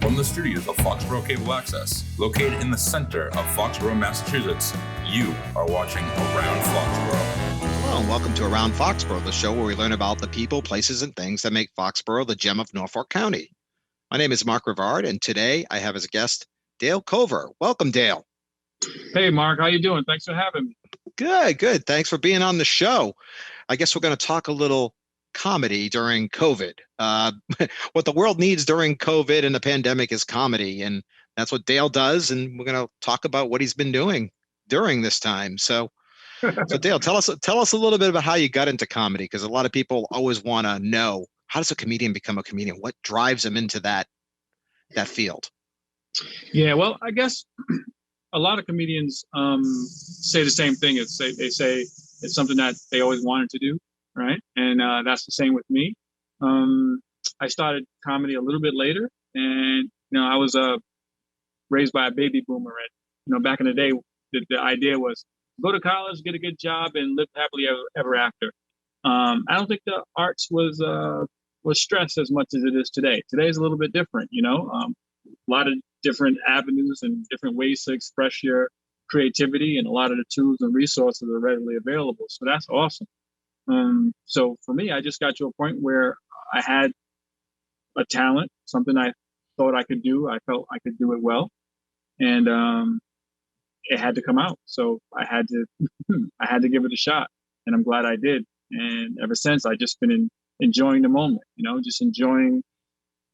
From the studios of Foxborough Cable Access, located in the center of Foxborough, Massachusetts, you are watching Around Foxborough. Hello and welcome to Around Foxborough, the show where we learn about the people, places, and things that make Foxborough the gem of Norfolk County. My name is Mark Rivard, and today I have as a guest Dale Cover. Welcome, Dale. Hey, Mark. How you doing? Thanks for having me. Good. Thanks for being on the show. I guess we're going to talk a little comedy during COVID. What the world needs during COVID and the pandemic is comedy, and that's what Dale does. And we're going to talk about what he's been doing during this time. So Dale, tell us a little bit about how you got into comedy, because a lot of people always want to know, how does a comedian become a comedian? What drives them into that field? Yeah, well, I guess a lot of comedians say the same thing. They say it's something that they always wanted to do, right? And that's the same with me. I started comedy a little bit later, and I was raised by a baby boomer, and back in the day, the idea was go to college, get a good job, and live happily ever after. I don't think the arts was stressed as much as it is today. Today is a little bit different, a lot of different avenues and different ways to express your creativity, and a lot of the tools and resources are readily available. So that's awesome. So for me, I just got to a point where I had a talent, something I thought I could do. I felt I could do it well, and it had to come out. So I had to give it a shot, and I'm glad I did. And ever since, I just been enjoying the moment, just enjoying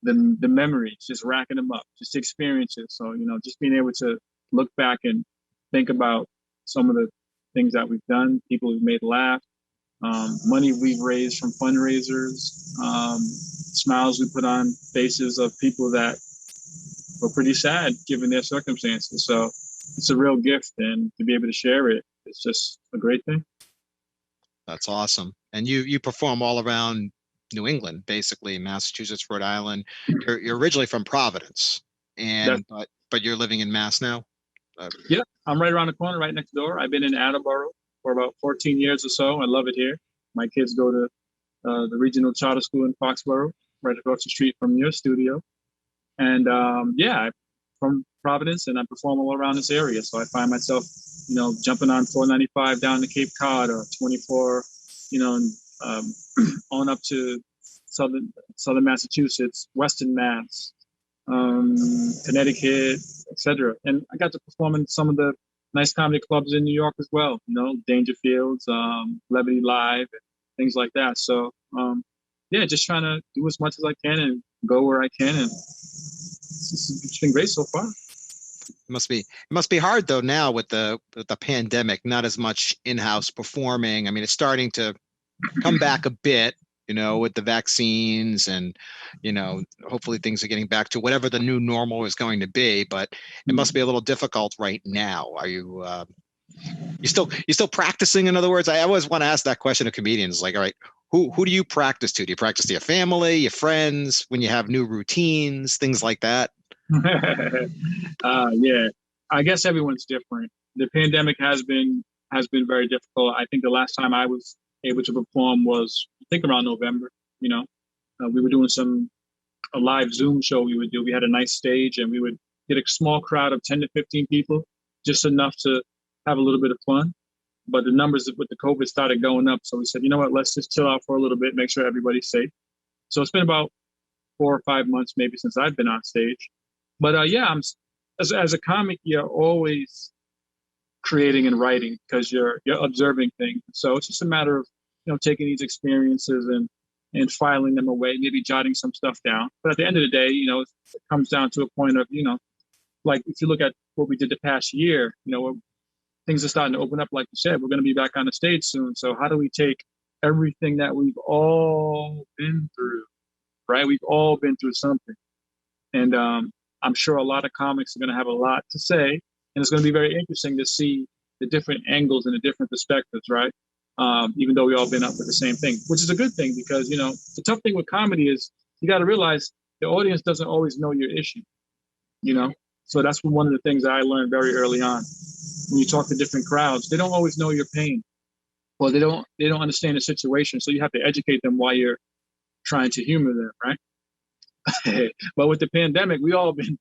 the memories, just racking them up, just experiences. So, just being able to look back and think about some of the things that we've done, people we've made laugh, money we've raised from fundraisers, smiles we put on faces of people that were pretty sad given their circumstances. So it's a real gift, and to be able to share it, it's just a great thing. That's awesome. And you perform all around New England, basically Massachusetts, Rhode Island. You're originally from Providence, but you're living in Mass now. Yeah, I'm right around the corner, right next door. I've been in Attleboro for about 14 years or so. I love it here. My kids go to the regional charter school in Foxborough, right across the street from your studio. And I'm from Providence, and I perform all around this area. So I find myself, jumping on 495 down to Cape Cod, or 24, on up to southern Massachusetts, Western Mass, Connecticut, etc. And I got to perform in some of the nice comedy clubs in New York as well, Dangerfields, Levity Live, things like that. So just trying to do as much as I can and go where I can, and it's been great so far. It must be hard though now with the pandemic. Not as much in-house performing. I mean, it's starting to come back a bit, with the vaccines, and hopefully things are getting back to whatever the new normal is going to be. But it must be a little difficult right now. Are you still practicing? In other words, I always want to ask that question of comedians. Like, all right, who do you practice to? Do you practice to your family, your friends, when you have new routines, things like that? Yeah, I guess everyone's different. The pandemic has been very difficult. I think the last time I was able to perform was, I think, around November. We were doing a live Zoom show we would do. We had a nice stage, and we would get a small crowd of 10 to 15 people, just enough to have a little bit of fun. But the numbers with the COVID started going up. So we said, you know what, let's just chill out for a little bit, make sure everybody's safe. So it's been about 4 or 5 months maybe since I've been on stage. But I'm as a comic, you're always creating and writing because you're observing things. So it's just a matter of taking these experiences and filing them away, maybe jotting some stuff down. But at the end of the day, it comes down to a point of like if you look at what we did the past year, things are starting to open up. Like you said, we're going to be back on the stage soon. So how do we take everything that we've all been through, right? We've all been through something, and I'm sure a lot of comics are going to have a lot to say, and it's going to be very interesting to see the different angles and the different perspectives, right? Even though we all been up with the same thing, which is a good thing, because, the tough thing with comedy is you got to realize the audience doesn't always know your issue, So that's one of the things that I learned very early on. When you talk to different crowds, they don't always know your pain, or they don't understand the situation. So you have to educate them while you're trying to humor them, right? But with the pandemic, we all been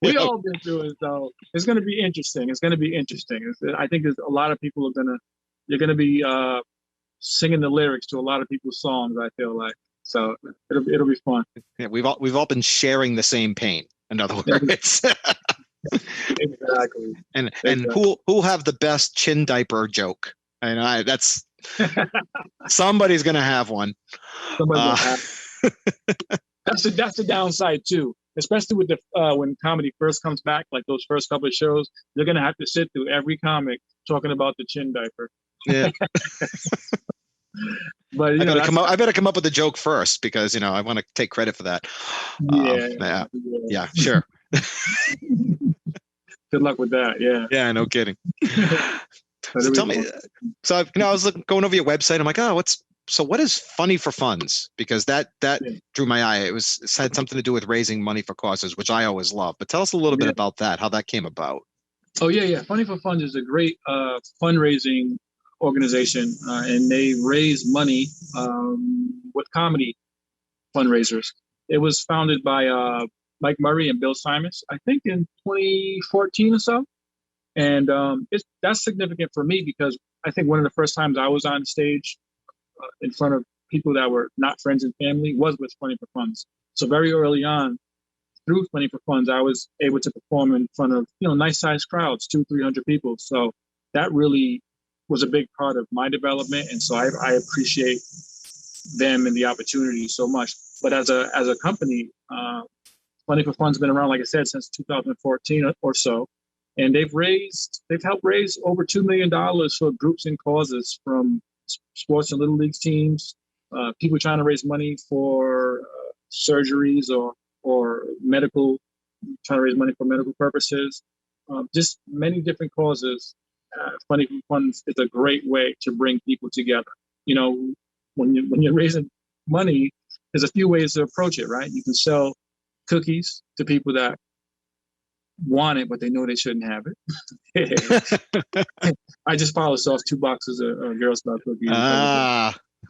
we all been through it. So it's going to be interesting. It's going to be interesting. I think there's a lot of people they're going to be singing the lyrics to a lot of people's songs. I feel like so it'll be fun. Yeah, we've all been sharing the same pain. In other words. Exactly. And who'll have the best chin diaper joke? And that's somebody's gonna have one. That's the downside too, especially with the when comedy first comes back, like those first couple of shows, they're gonna have to sit through every comic talking about the chin diaper. Yeah. But I better come up with a joke first because I want to take credit for that. Yeah, sure. Good luck with that. Yeah. Yeah, no kidding. So tell me. So I was going over your website. I'm like, what is Funny for Funds? Because that drew my eye. It had something to do with raising money for causes, which I always love. But tell us a little bit about that. How that came about. Oh yeah. Funny for Funds is a great fundraising organization, and they raise money with comedy fundraisers. It was founded by Mike Murray and Bill Simons, I think in 2014 or so. And that's significant for me because I think one of the first times I was on stage in front of people that were not friends and family was with Funny for Funds. So very early on, through Funny for Funds, I was able to perform in front of nice sized crowds, 200-300 people. So that really was a big part of my development, and so I appreciate them and the opportunity so much. But as a company, Funny for Fun's been around, like I said, since 2014 or so, and they've helped raise over $2 million for groups and causes, from sports and little league teams, people trying to raise money for surgeries or trying to raise money for medical purposes, just many different causes. Funny for Funds is a great way to bring people together. When you're raising money, there's a few ways to approach it, right? You can sell cookies to people that want it, but they know they shouldn't have it. I just polished off 2 boxes of Girl Scout cookies.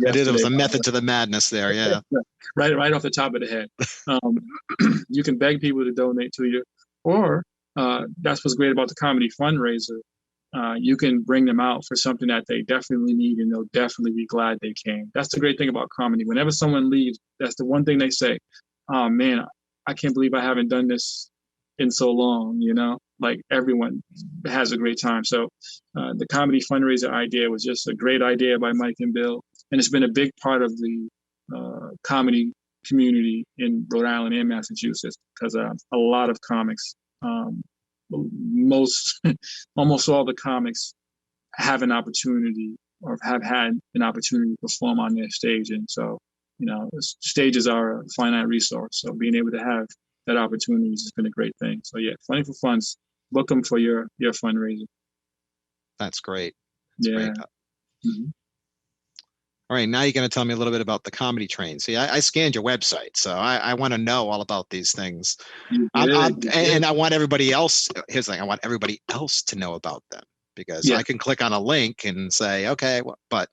It was a method to the madness there. Yeah. right off the top of the head. You can beg people to donate to you, or that's what's great about the comedy fundraiser. You can bring them out for something that they definitely need, and they'll definitely be glad they came. That's the great thing about comedy. Whenever someone leaves, that's the one thing they say, "Oh man, I can't believe I haven't done this in so long." Like everyone has a great time. So the comedy fundraiser idea was just a great idea by Mike and Bill, and it's been a big part of the comedy community in Rhode Island and Massachusetts, because a lot of comics, almost all the comics have an opportunity or have had an opportunity to perform on their stage. And so, stages are a finite resource. So being able to have that opportunity has been a great thing. So yeah, Funny for Funds, book them for your fundraiser. That's great. That's great. Mm-hmm. All right, now you're going to tell me a little bit about the comedy train. See, I scanned your website, so I want to know all about these things. And I want everybody else. Here's the thing: I want everybody else to know about them, because I can click on a link and say, okay, but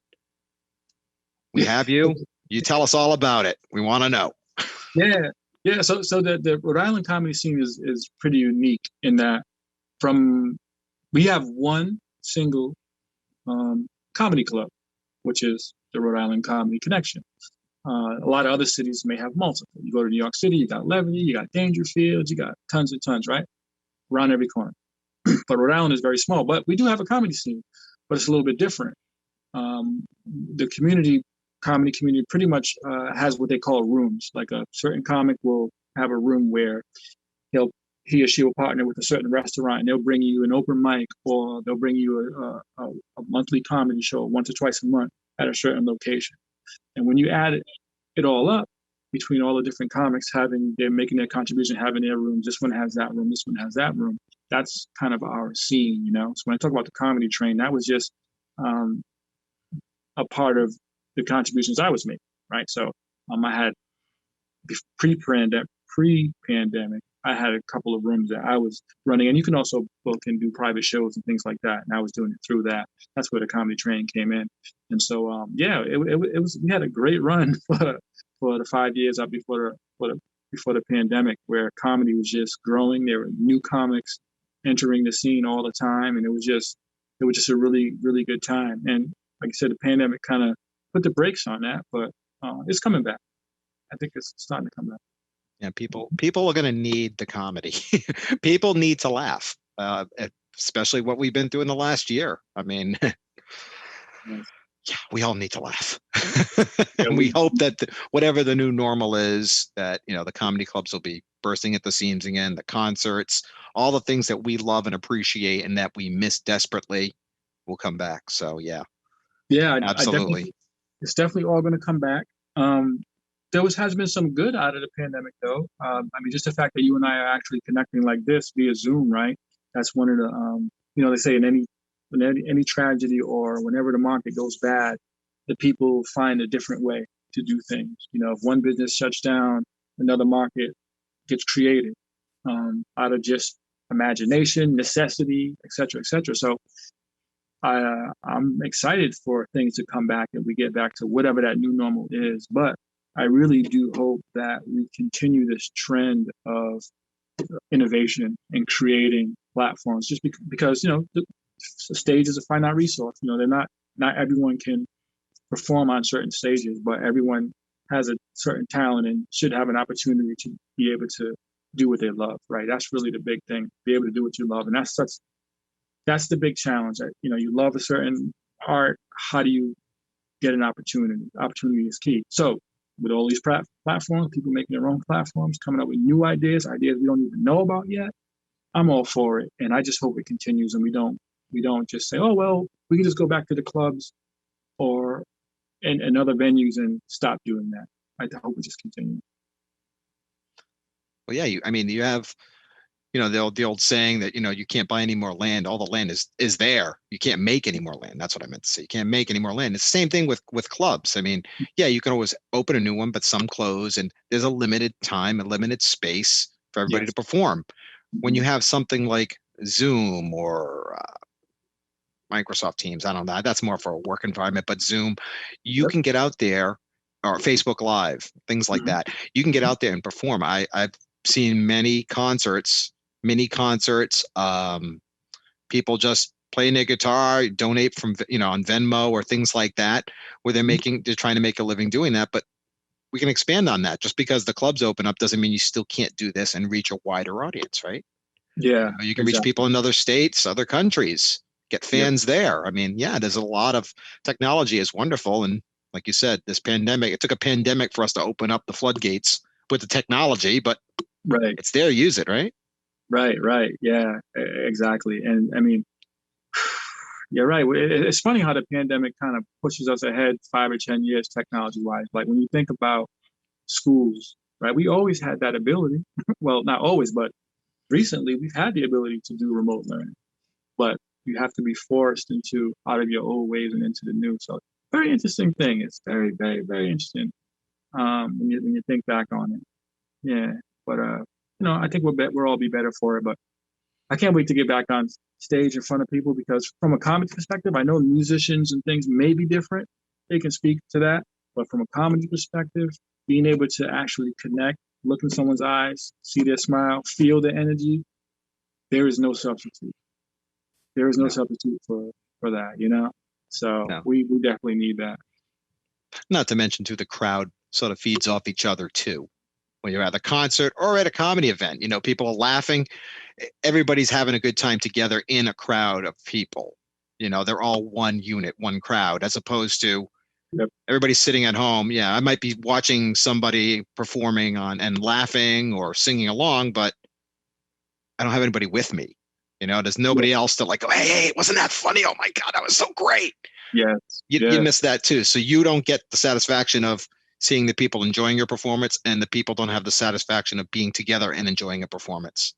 we have you. You tell us all about it. We want to know. Yeah. So the Rhode Island comedy scene is pretty unique in that we have one single comedy club, which is the Rhode Island Comedy Connection. A lot of other cities may have multiple. You go to New York City, you got Levity, you got Dangerfield, you got tons and tons, right? Around every corner. But Rhode Island is very small. But we do have a comedy scene, but it's a little bit different. The comedy community pretty much has what they call rooms. Like a certain comic will have a room where he or she will partner with a certain restaurant, and they'll bring you an open mic, or they'll bring you a monthly comedy show once or twice a month at a certain location. And when you add it all up between all the different comics they're making their contribution, having their rooms, this one has that room, this one has that room. That's kind of our scene, So when I talk about the comedy train, that was just a part of the contributions I was making, right? So I had pre-pandemic, I had a couple of rooms that I was running, and you can also book and do private shows and things like that. And I was doing it through that. That's where the comedy train came in. And so, it was, we had a great run for the 5 years up before the pandemic, where comedy was just growing. There were new comics entering the scene all the time, and it was just a really, really good time. And like I said, the pandemic kind of put the brakes on that, but it's coming back. I think it's starting to come back. Yeah, people are going to need the comedy. People need to laugh, especially what we've been through in the last year. I mean, Yes. yeah, we all need to laugh. Yeah, And we hope that whatever the new normal is, that, you know, the comedy clubs will be bursting at the seams again, the concerts, all the things that we love and appreciate and that we miss desperately will come back. So yeah, yeah, absolutely. it's definitely all going to come back. There has been some good out of the pandemic, though. I mean, just the fact that you and I are actually connecting like this via Zoom, right? That's one of the, they say in any tragedy or whenever the market goes bad, the people find a different way to do things. You know, if one business shuts down, another market gets created out of just imagination, necessity, et cetera, et cetera. So I'm excited for things to come back and we get back to whatever that new normal is. But I really do hope that we continue this trend of innovation and creating platforms, just because the stage is a finite resource. You know, not everyone can perform on certain stages, but everyone has a certain talent and should have an opportunity to be able to do what they love. Right? That's really the big thing. Be able to do what you love, and that's the big challenge. You love a certain art. How do you get an opportunity? Opportunity is key. So with all these platforms, people making their own platforms, coming up with new ideas we don't even know about yet, I'm all for it. And I just hope it continues and we don't just say, oh, well, we can just go back to the clubs or and other venues and stop doing that. I hope it just continues. Well, yeah, you have, the old saying that, you can't buy any more land. All the land is there. You can't make any more land. That's what I meant to say. You can't make any more land. It's the same thing with clubs. I mean, yeah, you can always open a new one, but some close and there's a limited time, a limited space for everybody to perform. When you have something like Zoom or Microsoft Teams, I don't know, that's more for a work environment, but Zoom, you can get out there, or Facebook Live, things like that. You can get out there and perform. I've seen many concerts, people just playing their guitar, donate from, on Venmo or things like that, where they're trying to make a living doing that. But we can expand on that. Just because the clubs open up doesn't mean you still can't do this and reach a wider audience, right? Yeah. You can reach people in other states, other countries, get fans there. I mean, yeah, there's a lot of technology is wonderful. And like you said, this pandemic, it took a pandemic for us to open up the floodgates with the technology, but it's there, use it, right? Right. Yeah, exactly. And I mean, you're right. It's funny how the pandemic kind of pushes us ahead 5 or 10 years technology wise. Like when you think about schools, right? We always had that ability. Well, not always, but recently we've had the ability to do remote learning, but you have to be forced out of your old ways and into the new. So very interesting thing. It's very, very, very interesting when you think back on it. Yeah, but I think we'll all be better for it. But I can't wait to get back on stage in front of people, because from a comedy perspective, I know musicians and things may be different. They can speak to that, but from a comedy perspective, being able to actually connect, look in someone's eyes, see their smile, feel the energy, there is no substitute. There is no substitute for that, So we definitely need that. Not to mention too, the crowd sort of feeds off each other too. When you're at a concert or at a comedy event, people are laughing. Everybody's having a good time together in a crowd of people. They're all one unit, one crowd, as opposed to everybody's sitting at home. Yeah, I might be watching somebody performing and laughing or singing along, but I don't have anybody with me. There's nobody else to like, oh, hey, wasn't that funny? Oh my God, that was so great. Yes. You miss that too. So you don't get the satisfaction of seeing the people enjoying your performance, and the people don't have the satisfaction of being together and enjoying a performance.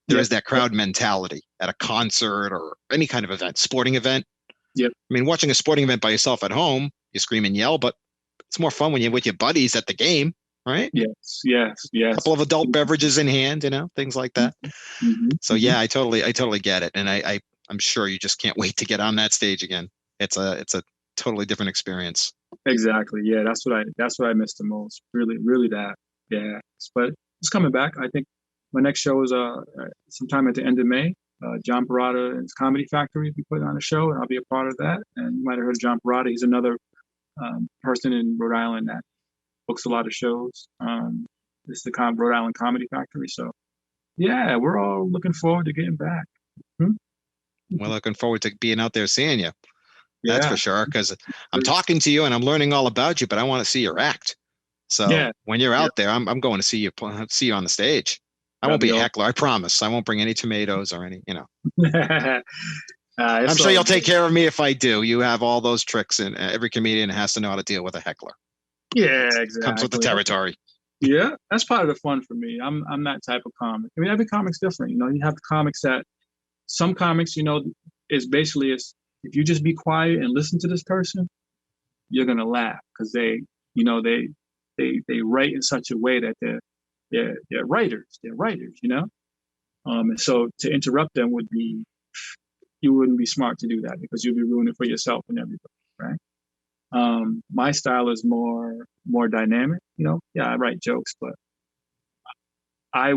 There is that crowd mentality at a concert or any kind of event, sporting event. Yep. I mean, watching a sporting event by yourself at home, you scream and yell, but it's more fun when you're with your buddies at the game, right? Yes. A couple of adult beverages in hand, things like that. So yeah, I totally get it. And I'm sure you just can't wait to get on that stage again. It's a totally different experience. Exactly. Yeah, that's what I miss the most. Really, really that. Yeah. But it's coming back. I think my next show is sometime at the end of May. John Parada and his Comedy Factory will be putting on a show, and I'll be a part of that. And you might have heard of John Parada. He's another person in Rhode Island that books a lot of shows. This is the Rhode Island Comedy Factory. So yeah, we're all looking forward to getting back. We're looking forward to being out there seeing you. That's for Yeah. sure. Because I'm talking to you and I'm learning all about you, but I want to see your act. So Yeah. when you're out there, I'm going to see you on the stage. I won't be a heckler. I promise. I won't bring any tomatoes or any, I'm sure you'll take care of me if I do. You have all those tricks, and every comedian has to know how to deal with a heckler. Yeah, exactly. Comes with the territory. Yeah, that's part of the fun for me. I'm that type of comic. I mean, every comic's different. You have the comics that some comics, is basically if you just be quiet and listen to this person, you're gonna laugh because they write in such a way that they're writers. They're writers, and so to interrupt them you wouldn't be smart to do that because you'd be ruining it for yourself and everybody, right? My style is more dynamic, Yeah, I write jokes, but I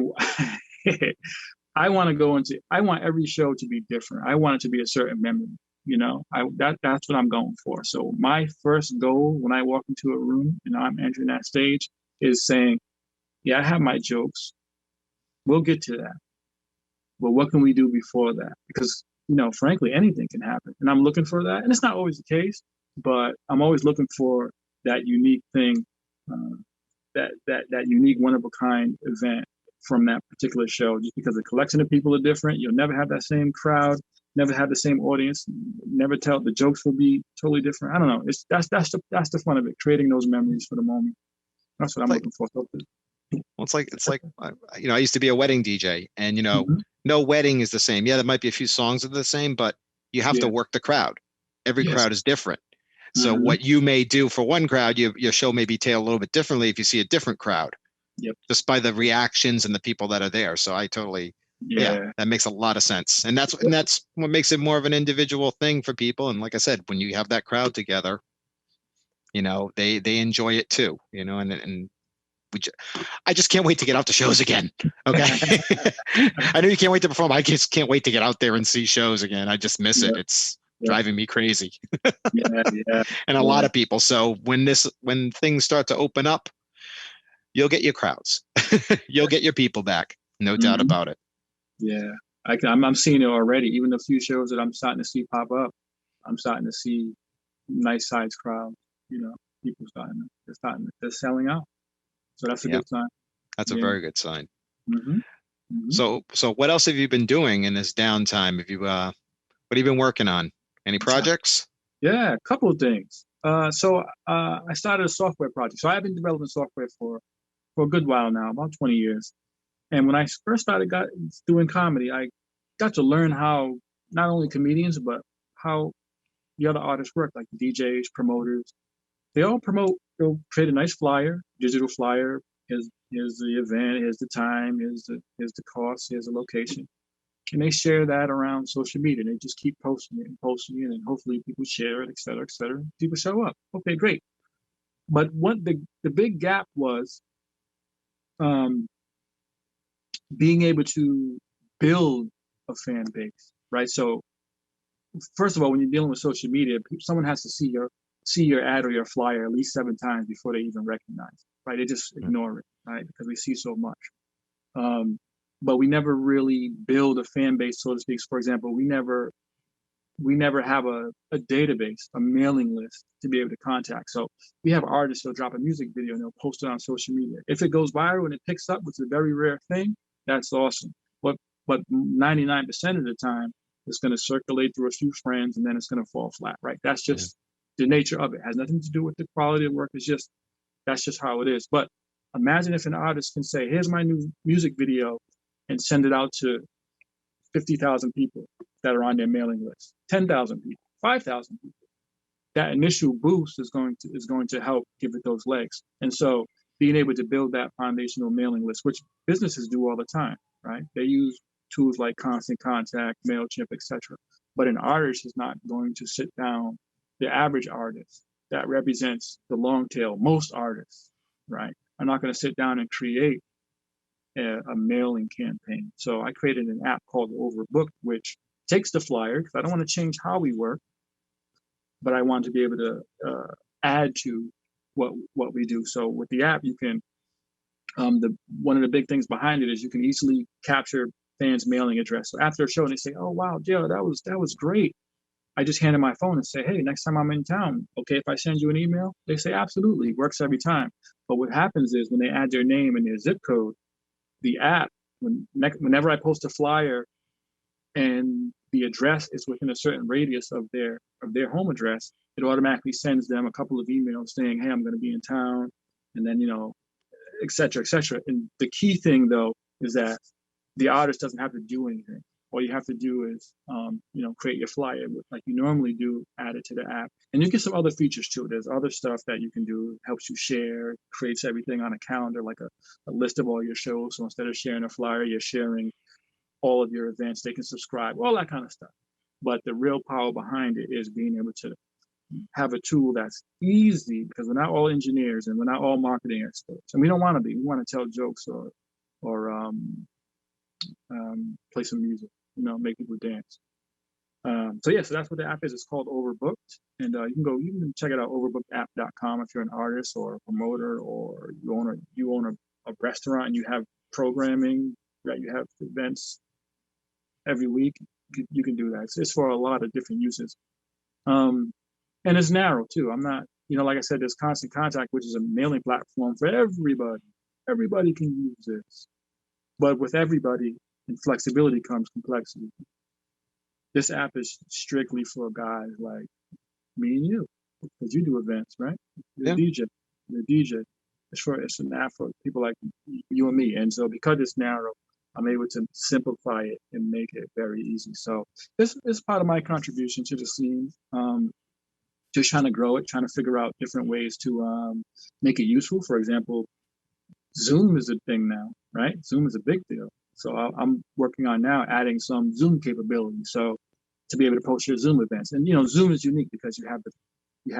I want every show to be different. I want it to be a certain memory, that's what I'm going for. So my first goal when I walk into a room and I'm entering that stage is saying, yeah, I have my jokes. We'll get to that. But what can we do before that? Because, frankly, anything can happen. And I'm looking for that. And it's not always the case, but I'm always looking for that unique thing, that unique one-of-a-kind event from that particular show, just because the collection of people are different. You'll never have that same crowd, never have the same audience, never tell the jokes will be totally different. I don't know. That's the fun of it, creating those memories for the moment. That's what I'm looking for. Well, it's like I used to be a wedding DJ, and Mhm. no wedding is the same. Yeah, there might be a few songs that are the same, but you have to work the crowd. Every crowd is different. So what you may do for one crowd, your show may be tailed a little bit differently if you see a different crowd. Yep. Just by the reactions and the people that are there. So I totally, that makes a lot of sense. And that's what makes it more of an individual thing for people. And like I said, when you have that crowd together, they enjoy it too, and I just can't wait to get out to shows again. Okay. I know you can't wait to perform. I just can't wait to get out there and see shows again. I just miss it. It's driving me crazy. And a lot of people. So when things start to open up, you'll get your crowds. You'll get your people back. No doubt about it. Yeah. I'm seeing it already. Even the few shows that I'm starting to see pop up, I'm starting to see nice sized crowds, people they're selling out. So that's a good sign. That's a very good sign. Mm-hmm. Mm-hmm. So what else have you been doing in this downtime? What have you been working on? Any projects? Yeah, a couple of things. So I started a software project. So I've been developing software for a good while now, about 20 years. And when I first started doing comedy, I got to learn how not only comedians, but how the other artists work, like DJs, promoters. They all promote, they'll create a nice flyer, digital flyer. Here's the event, here's the time, here's the cost, here's the location. And they share that around social media. They just keep posting it, and hopefully people share it, et cetera, et cetera. People show up. Okay, great. But what the big gap was being able to build a fan base, right? So first of all, when you're dealing with social media, someone has to see your ad or your flyer at least 7 times before they even recognize it, right? They just ignore it, right? Because we see so much. But we never really build a fan base, so to speak. For example, we never have a database, a mailing list to be able to contact. So we have artists who'll drop a music video and they'll post it on social media. If it goes viral and it picks up, which is a very rare thing, that's awesome. But 99% of the time, it's going to circulate through a few friends and then it's going to fall flat, right? That's just the nature of it. It has nothing to do with the quality of work. That's just how it is. But imagine if an artist can say, here's my new music video, and send it out to 50,000 people that are on their mailing list, 10,000 people, 5,000 people. That initial boost is going to help give it those legs. And so being able to build that foundational mailing list, which businesses do all the time, right? They use tools like Constant Contact, MailChimp, etc. But an artist is not going to sit down the average artist that represents the long tail, most artists, right, are not going to sit down and create a mailing campaign. So I created an app called Overbooked, which takes the flyer, because I don't want to change how we work, but I want to be able to add to what we do. So with the app, you can, one of the big things behind it is you can easily capture fans' mailing address. So after a show, they say, "Oh wow, Joe, that was great." I just hand them my phone and say, "Hey, next time I'm in town, okay, if I send you an email?" They say, "Absolutely," works every time. But what happens is when they add their name and their zip code, the app, whenever I post a flyer and the address is within a certain radius of their home address, it automatically sends them a couple of emails saying, "Hey, I'm going to be in town," and then, et cetera, et cetera. And the key thing though is that the artist doesn't have to do anything. All you have to do is, create your flyer like you normally do, add it to the app, and you get some other features too. There's other stuff that you can do. It helps you share, creates everything on a calendar, like a list of all your shows. So instead of sharing a flyer, you're sharing all of your events. They can subscribe, all that kind of stuff. But the real power behind it is being able to have a tool that's easy, because we're not all engineers and we're not all marketing experts, and we don't want to be. We want to tell jokes or play some music, make people dance. So that's what the app is. It's called Overbooked, and you can check it out, overbookedapp.com, if you're an artist or a promoter, or you own a restaurant and you have programming, right? You have events every week. You can do that. It's for a lot of different uses, and it's narrow too. I'm not, like I said, there's Constant Contact, which is a mailing platform for everybody. Everybody can use this, but with everybody and flexibility comes complexity. This app is strictly for guys like me and you, because you do events, right? You're a DJ. You're a DJ. It's an app for people like you and me. And so because it's narrow, I'm able to simplify it and make it very easy. So this is part of my contribution to the scene. Just trying to grow it, trying to figure out different ways to make it useful. For example, Zoom is a thing now, right? Zoom is a big deal. So I'm working on now adding some Zoom capability, so to be able to post your Zoom events. And Zoom is unique because you have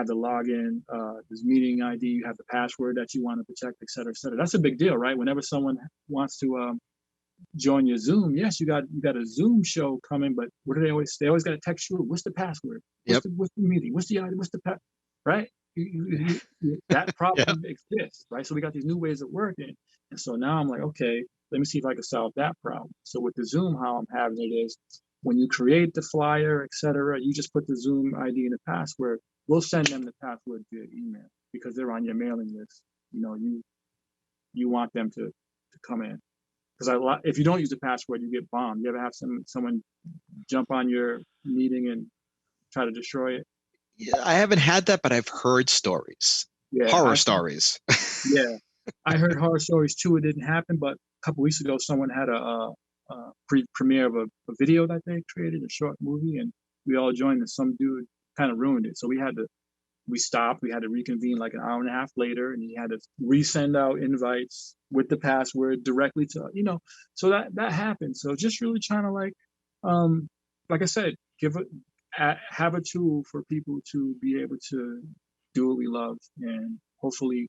the login, this meeting ID, you have the password that you want to protect, et cetera, et cetera. That's a big deal, right? Whenever someone wants to join your Zoom, yes, you got a Zoom show coming, but what do they always got to text you? What's the password? What's the meeting? What's the ID? What's the right? That problem exists, right? So we got these new ways of working, and so now I'm like, okay, let me see if I can solve that problem. So with the Zoom, how I'm having it is, when you create the flyer, et cetera, you just put the Zoom ID and the password. We'll send them the password via email because they're on your mailing list. You want them to come in, because if you don't use the password, you get bombed. You ever have someone jump on your meeting and try to destroy it? Yeah, I haven't had that, but I've heard stories, horror stories. Yeah, I heard horror stories too. It didn't happen, but a couple weeks ago, someone had a premiere of a video that they created, a short movie, and we all joined, and some dude kind of ruined it. So we stopped. We had to reconvene like an hour and a half later, and he had to resend out invites with the password directly to, so that happened. So just really trying to like I said, have a tool for people to be able to do what we love, and hopefully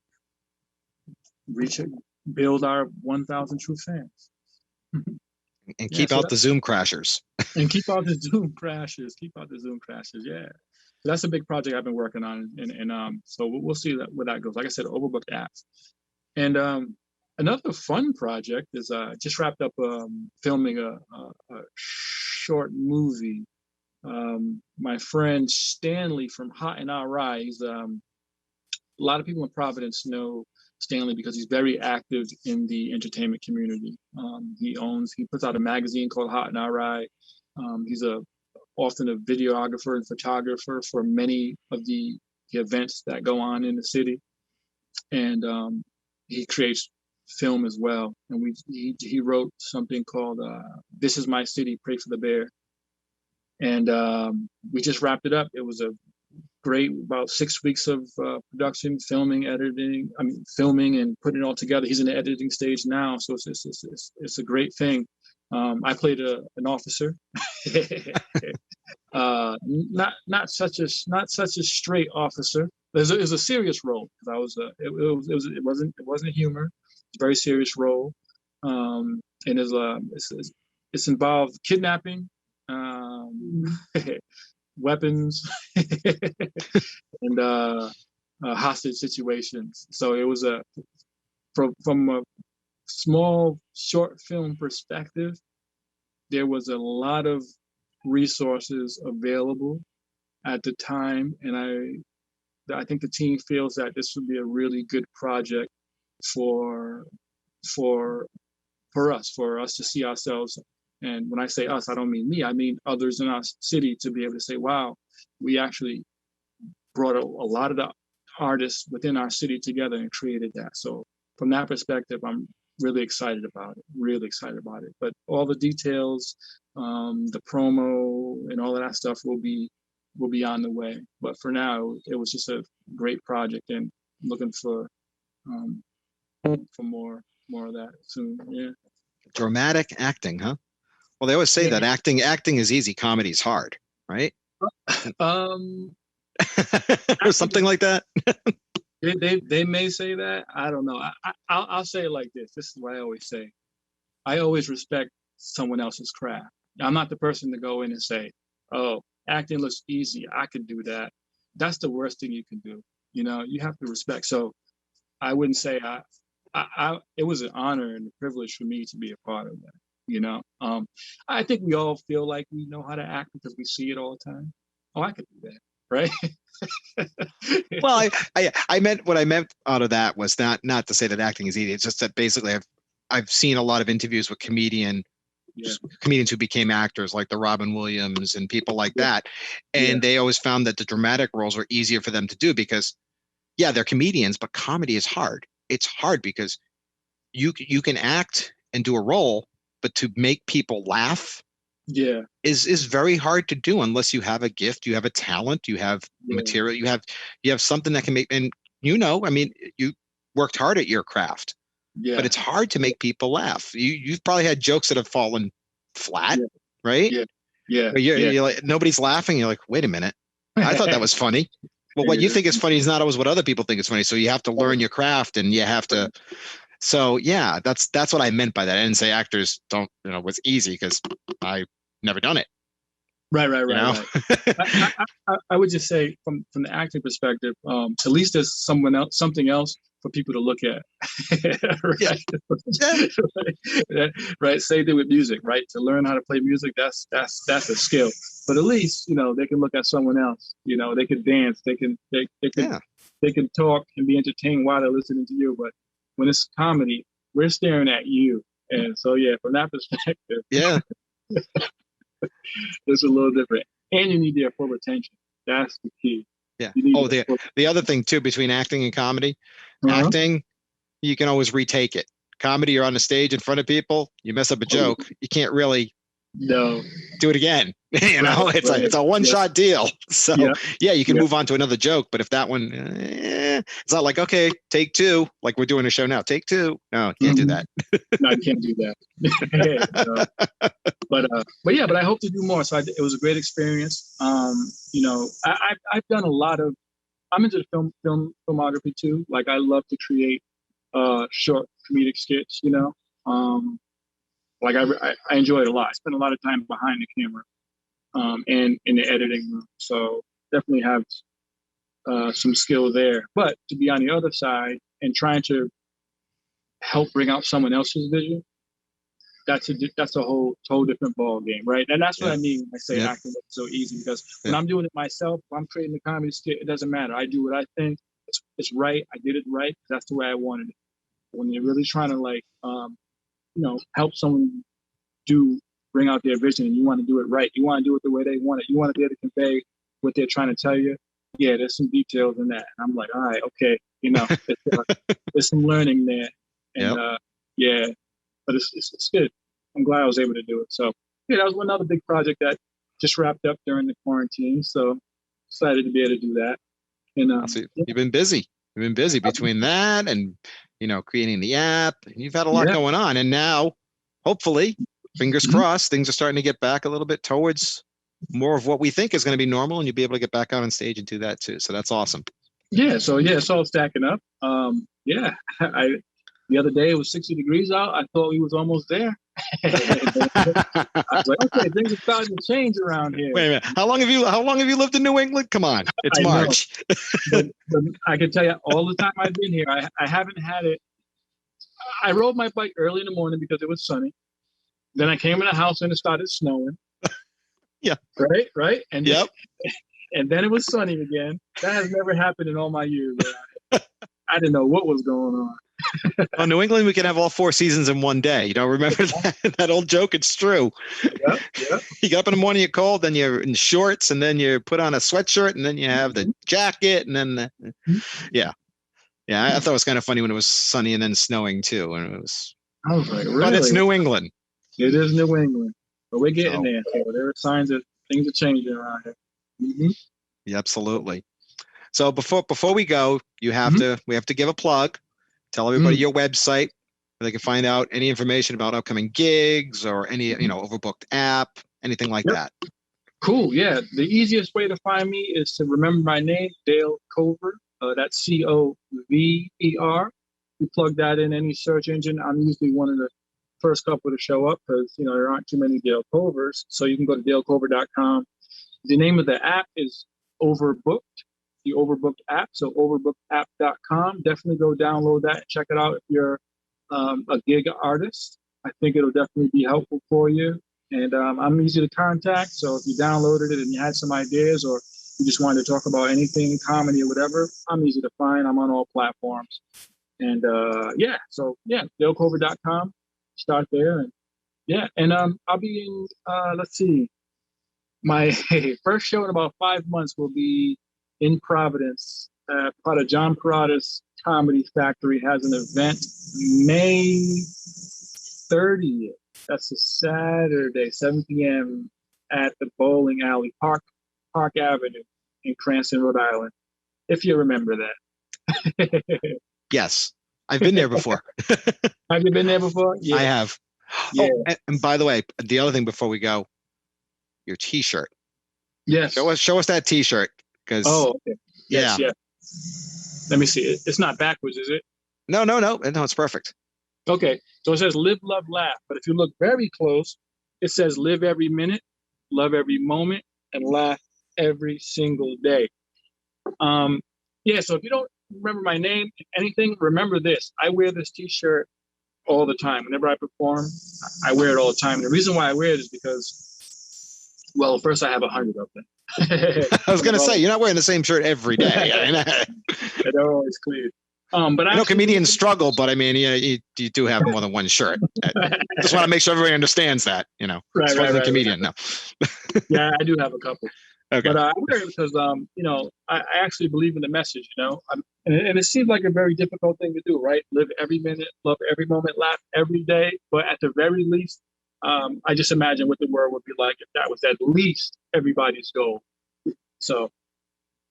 build our 1,000 true fans. And keep out the Zoom crashers. And keep out the Zoom crashes. Yeah. So that's a big project I've been working on, and so we'll see where that goes. Like I said, Overbooked apps. And another fun project is just wrapped up filming a short movie. My friend Stanley from Hot and RI, he's a lot of people in Providence know Stanley because he's very active in the entertainment community. He puts out a magazine called Hot and RI. He's often a videographer and photographer for many of the events that go on in the city, and he creates film as well. And he wrote something called "This Is My City, Pray for the Bear," and we just wrapped it up. It was a great, about 6 weeks of production, filming, editing. Filming and putting it all together. He's in the editing stage now, so it's a great thing. I played an officer. Not such a straight officer. It was a serious role because I was it wasn't humor. It's a very serious role, and it's involved kidnapping, weapons, and hostage situations. So it was from a small short film perspective, there was a lot of resources available at the time, and I think the team feels that this would be a really good project for for for us to see ourselves. And when I say us, I don't mean me, I mean others in our city, to be able to say, wow, we actually brought a lot of the artists within our city together and created that. So from that perspective, I'm really excited about it. But all the details, the promo and all of that stuff will be on the way. But for now, it was just a great project, and looking for more of that soon. Yeah. Dramatic acting, huh? Well, they always say that acting is easy, comedy is hard, right? Or something like that. They may say that. I don't know. I'll say it like this. This is what I always say. I always respect someone else's craft. I'm not the person to go in and say, "Oh, acting looks easy. I could do that." That's the worst thing you can do. You have to respect. So I wouldn't say it was an honor and a privilege for me to be a part of that. I think we all feel like we know how to act because we see it all the time. Oh, I could do that, right? Well, I meant what I meant out of that was not to say that acting is easy. It's just that basically I've seen a lot of interviews with comedians who became actors, like the Robin Williams and people like that, and they always found that the dramatic roles were easier for them to do because, they're comedians, but comedy is hard. It's hard because you can act and do a role, but to make people laugh is very hard to do unless you have a gift, you have a talent, you have material, you have something that can make, and I mean, you worked hard at your craft, but it's hard to make people laugh. You've probably had jokes that have fallen flat, right? You're like, nobody's laughing. You're like, wait a minute, I thought that was funny. Well, what you think is funny is not always what other people think is funny. So you have to learn your craft, and you have to. So that's what I meant by that. I didn't say actors don't, was easy because I never done it. Right. I would just say from the acting perspective, at least there's something else for people to look at. Right? Right. Same thing with music, right? To learn how to play music, that's a skill. But at least, they can look at someone else. They can dance, they can talk and be entertained while they're listening to you. But when it's comedy, we're staring at you. And so from that perspective, it's a little different. And you need their full attention. That's the key. Yeah. The other thing too, between acting and comedy, acting, you can always retake it. Comedy, you're on the stage in front of people, you mess up a joke, you can't really do it again. It's a one-shot deal. So you can move on to another joke, but if that one, it's not like, okay, take two, like we're doing a show now, take two. No, can't do that. No, I can't do that. But I hope to do more. So it was a great experience. I've done a lot of. I'm into the filmography too. Like I love to create short comedic skits. Like I enjoy it a lot. I spend a lot of time behind the camera and in the editing room. So definitely have some skill there. But to be on the other side and trying to help bring out someone else's vision, that's a whole different ball game, right? And that's what I mean when I say acting is so easy, because when I'm doing it myself, if I'm creating a comedy skit, it doesn't matter. I do what I think it's right. I did it right. That's the way I wanted it. When you're really trying to help someone bring out their vision, and you want to do it right. You want to do it the way they want it. You want to be able to convey what they're trying to tell you. Yeah, there's some details in that. And I'm like, all right, okay, there's some learning there. And but it's good. I'm glad I was able to do it. So that was another big project that just wrapped up during the quarantine. So excited to be able to do that. And so you've been busy. You've been busy between that and creating the app. You've had a lot going on, and now hopefully fingers crossed, things are starting to get back a little bit towards more of what we think is going to be normal, and you'll be able to get back out on stage and do that too. So that's awesome. Yeah. So yeah, it's all stacking up. Yeah. The other day it was 60 degrees out. I thought we was almost there. I was like, okay, things are starting to change around here. Wait a minute. How long have you lived in New England? Come on. It's March. but I can tell you, all the time I've been here, I haven't had it. I rode my bike early in the morning because it was sunny. Then I came in the house and it started snowing. Yeah. Right. And yep. And then it was sunny again. That has never happened in all my years. I didn't know what was going on. Well, New England, we can have all 4 seasons in one day. You don't remember that old joke? It's true. Yep. You get up in the morning, you're cold, then you're in shorts, and then you put on a sweatshirt, and then you have the jacket, and then yeah. I thought it was kind of funny when it was sunny and then snowing too. And it was. I was like, really? But it's New England. It is New England, but we're getting there. So there are signs that things are changing around here. Mm-hmm. Yeah, absolutely. So before we go, we have to give a plug. Tell everybody your website where they can find out any information about upcoming gigs or any, overbooked app, anything like that. Cool. Yeah. The easiest way to find me is to remember my name, Dale Cover. That's Cover. You plug that in any search engine. I'm usually one of the first couple to show up because, there aren't too many Dale Covers. So you can go to dalecover.com. The name of the app is Overbooked. The Overbooked app, so overbookedapp.com. Definitely go download that and check it out if you're a gig artist. I think it'll definitely be helpful for you. And I'm easy to contact, so if you downloaded it and you had some ideas or you just wanted to talk about anything, comedy or whatever, I'm easy to find. I'm on all platforms. And dalecover.com. Start there. And I'll be in, let's see, my first show in about 5 months will be in Providence. Part of John Parada's Comedy Factory has an event May 30th. That's a Saturday, 7 p.m. at the bowling alley, Park Avenue in Cranston, Rhode Island. If you remember that. Yes, I've been there before. Have you been there before? Yeah. I have. Yeah. Oh, and by the way, the other thing before we go, your T-shirt. Yes. Show us that T-shirt. Okay. Yes, yeah. Let me see. It's not backwards, is it? No, it's perfect. Okay. So it says live, love, laugh. But if you look very close, it says live every minute, love every moment, and laugh every single day. So if you don't remember my name, anything, remember this. I wear this T-shirt all the time. Whenever I perform, I wear it all the time. And the reason why I wear it is because, well, first I have 100 of them. I was going to say, you're not wearing the same shirt every day. They're always clean. But I know comedians struggle, but I mean, you do have more than one shirt. I just want to make sure everybody understands that, Right, comedian. Right. No. Yeah, I do have a couple. Okay. But I wear it because, I actually believe in the message, and it seems like a very difficult thing to do, right? Live every minute, love every moment, laugh every day. But at the very least, I just imagine what the world would be like if that was at least everybody's goal. So,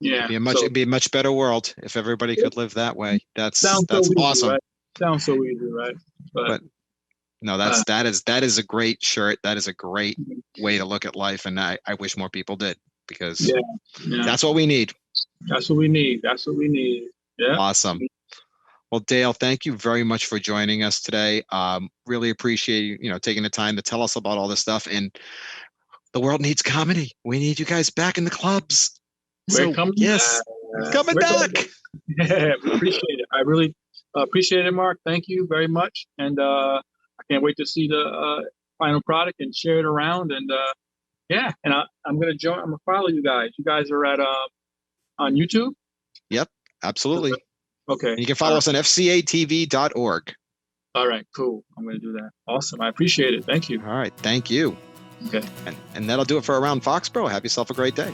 yeah. It'd be a much better world if everybody could live that way. That's awesome. Easy, right? Sounds so easy, right? But no, that is a great shirt. That is a great way to look at life, and I wish more people did because that's what we need. That's what we need. Yeah. Awesome. Well, Dale, thank you very much for joining us today. Really appreciate you taking the time to tell us about all this stuff. And the world needs comedy. We need you guys back in the clubs. We're coming back. Coming back. Yeah, we appreciate it. I really appreciate it, Mark. Thank you very much. And I can't wait to see the final product and share it around. And and I'm gonna join. I'm gonna follow you guys. You guys are at on YouTube. Yep, absolutely. Okay. And you can follow us on fcatv.org. All right, cool. I'm going to do that. Awesome. I appreciate it. Thank you. All right. Thank you. Okay. And that'll do it for Around Foxborough. Have yourself a great day.